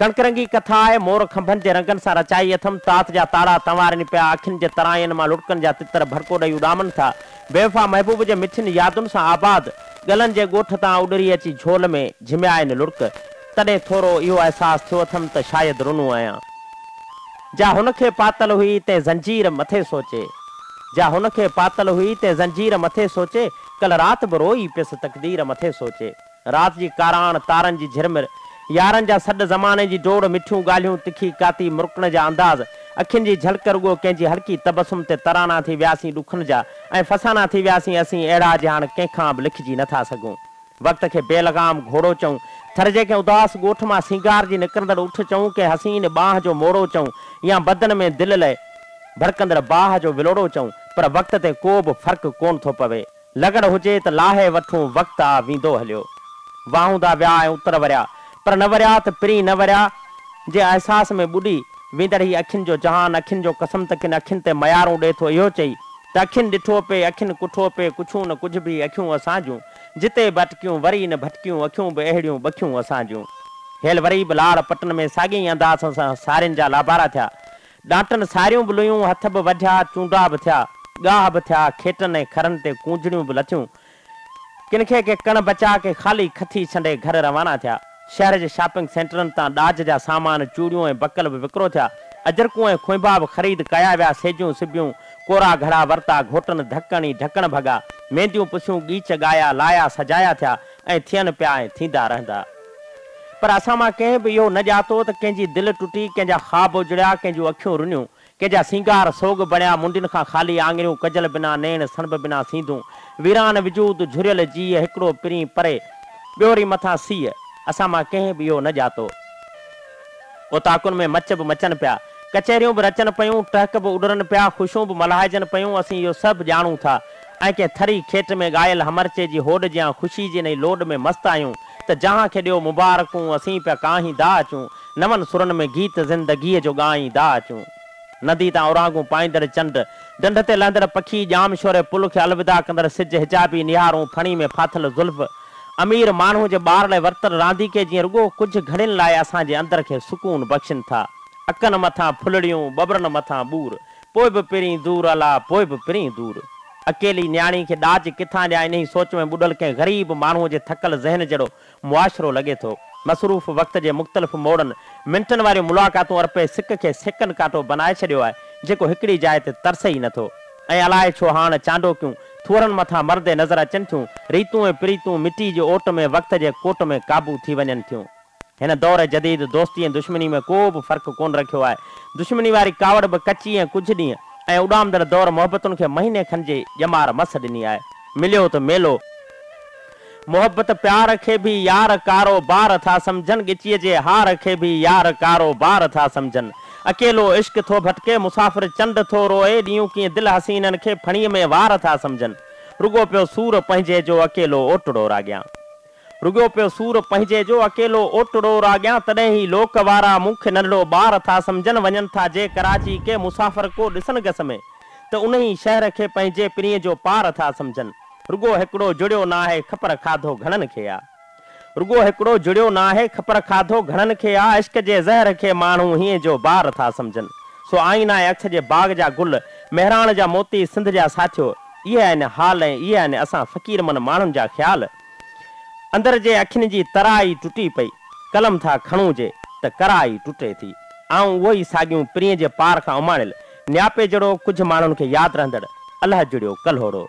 कणकरंगी कथा है मोर खंभन जे रंगन सा रचाई अथम तात जा ताड़ा तंवारनि पिया अखिन जे तरायन मां लुटकन जा तितर भड़को ॾेई उॾामन था बेवफा महबूब जे मिठिन यादुन सां आबाद गलन जे ॻोठ तां उॾरी अची झोल में झिमिया आहिनि लुड़क तॾहिं थोरो इहो अहसास थियो अथम त शायदि रुनू आहियां जा हुनखे पातल हुई ते ज़ंजीर मथे सोचे जा हुनखे पातल हुई ते ज़ंजीर मथे सोचे कल रात बि रोई पियसि तकदीर मथे सोचे रात जी काराण तारनि जी झिरमिर यारनि जा सॾ ज़माने जी डोड़ मिठियूं ॻाल्हियूं तिखी काती मुरकण जा अंदाज़ अखियुनि जी झलक रुगो कंहिंजी हल्की तबसुम ते तराना थी वियासीं ॾुखनि जा ऐं फसाना थी वियासीं असीं अहिड़ा जे हाणे कंहिंखां बि लिखिजी नथा सघूं वक़्त खे बेलगाम घोड़ो चऊं थरजे कंहिं उदास ॻोठ मां सिंगार जी निकिरंदड़ उठ चऊं कंहिं हसीन बाह जो मोड़ो चऊं या बदन में दिलि लाइ भड़कंदड़ बाह जो विलोड़ो चऊं पर वक़्त ते को बि फ़र्क़ु कोन थो पवे लगड़ हुजे त लाहे वठूं वक़्तु आ वेंदो हलियो वाहूंदा विया ऐं उतर वरिया पर न वरिया त पिरी न वरिया जे अहसास में ॿुॾी वेंदड़ ही अखियुनि जो जहान अखियुनि जो कसम त किन अखियुनि ते मयारूं ॾिए थो इहो चई त अखियुनि ॾिठो पे अखियुनि कुठो पे कुझु न कुझु बि अखियूं असां जूं जिते भटकियूं वरी न भटकियूं अखियूं बि अहिड़ियूं बखियूं असां जूं हेल वरी बि लाड़ पटन में साॻिए अंदाज़ सां सारियुनि जा लाबारा थिया ॾांटनि सारियूं बि लुयूं हथ बि वढिया चूंडा बि थिया गाह बि थिया खेटनि ऐं खरनि ते कूंजड़ियूं बि लथियूं किनखे के कण बचा के ख़ाली खथी छंडे घर रवाना थिया शहर जे शॉपिंग सेंटरनि तां ॾाज जा सामान चूड़ियूं ऐं बकल बि विकिरो थिया अजरकूं ऐं खुंबा बि ख़रीद कया विया सेजूं सिबियूं कोरा घड़ा वरिता घोटनि ढकण ई ढकण भॻा मेंदियूं पुछियूं गीच ॻाया लाया सजाया थिया ऐं थियनि पिया ऐं थींदा रहंदा पर असां मां कंहिं बि इहो न ॼातो त कंहिंजी दिलि टुटी कंहिंजा ख़्वाब उजड़िया कंहिंजूं अखियूं रुनियूं कंहिंजा सिंगार सोग बणिया मुंडियुनि खां ख़ाली आङिरियूं कजल बिना नेण सणब बिना सींदूं वीरान विजूद झुरियल जीअ हिकिड़ो पिरी परे ॿियोरी मथां सीअ असां मां कंहिं बि इहो न ॼातो ओताकुनि में मच बि मचनि पिया कचहरियूं बि रचनि पियूं टहक बि उॾरनि पिया ख़ुशियूं बि मल्हाइजनि पियूं असीं इहो सभु ॼाणूं था ऐं कंहिं थरी खेट में ॻायल हमरचे जी होॾ जियां ख़ुशी जी नई लोड में मस्तु आहियूं त जहां खे ॾियो मुबारकूं असीं पिया काहींदा अचूं नवनि सुरनि में गीत ज़िंदगीअ जो ॻाईंदा अचूं नदी तां उरांगूं पाईंदड़ चंड ॾंढ ते लहंदड़ पखी जाम शोरे पुल खे अलविदा कंदड़ सिज हिजाबी निहारूं फणी में फाथल ज़ुल्फ़ अमीर माण्हू जे ॿार लाइ वरतल रांदीके जीअं रुगो कुझु घड़ियुनि लाइ असांजे अंदर खे सुकून बख़्शनि था अकनि मथां फुलड़ियूं बबरनि मथां बूर पोइ बि पिरी दूर अला पोइ बि पिरी दूर अकेली न्याणी खे ॾाज किथां ॾियां इन ई सोच में ॿुॾल कंहिं ग़रीब माण्हूअ जे थकल ज़हन जहिड़ो मुआशिरो लॻे थो मसरूफ़ वक़्त जे मुख़्तलिफ़ मोड़नि मिंटनि वारियूं मुलाक़ातूं अर्पे सिक खे सेकंड कांटो बनाए छॾियो आहे जेको हिकिड़ी जाइ ते तरसे ई नथो ऐं अलाए छो हाणे चांडोकियूं थोरनि मथां मर्दे नज़र अचनि थियूं रीतूं ऐं प्रीतूं मिटी जे ओट में वक़्त जे कोट में क़ाबू थी वञनि थियूं हिन दौर जदीद दोस्ती ऐं दुश्मनी में को बि फ़र्क़ु कोन रखियो आहे दुश्मनी वारी कावड़ बि कची ऐं कुझु ॾींहं ऐं उॾामदड़ दौर मोहबतुनि खे महीने खनि जे ॼमार मस ॾिनी आहे मिलियो त मेलो मोहबत प्यार खे बि यार कारोबार था सम्झनि ॻिचीअ जे हार खे बि यार कारोबार था सम्झनि अकेलो इश्क थो भटके मुसाफ़िर चंड थो रोए ॾींहं कीअं दिलि हसीननि खे फणीअ में वार था सम्झनि रुगो पियो सूर पंहिंजे जो अकेलो ओटड़ो राॻियां रुगो पियो सूर पंहिंजे जो अकेलो ओटड़ो राॻियां तॾहिं ई लोक वारा मूंखे नंढड़ो ॿार था सम्झनि वञनि था जे कराची के मुसाफ़िर को ॾिसनि गस में त उन ई शहर खे पंहिंजे पिरीअ जो पार था सम्झनि रुगो हिकिड़ो जुड़ियो न आहे ख़बर खाधो घणनि खे आहे रुगो हिकिड़ो जुड़ियो न आहे ख़बर खाधो घणनि खे आहे इश्क जे ज़हर खे माण्हू हीअं जो बार था सम्झनि सो आईना ऐं अख जे बाग़ जा गुल महिराण जा मोती सिंध जा साथियो इहे आहिनि हाल ऐं इहे आहिनि असां फ़क़ीरमन माण्हुनि जा ख़्याल अंदर जे अखियुनि जी तराई टुटी पई कलम था खणूं जे त कराई टुटे थी ऐं उहो ई साॻियूं पिरीअ जे पार खां उमाणियल न्यापे जहिड़ो कुझु माण्हुनि खे यादि रहंदड़ अलाह जुड़ियो कल्होड़ो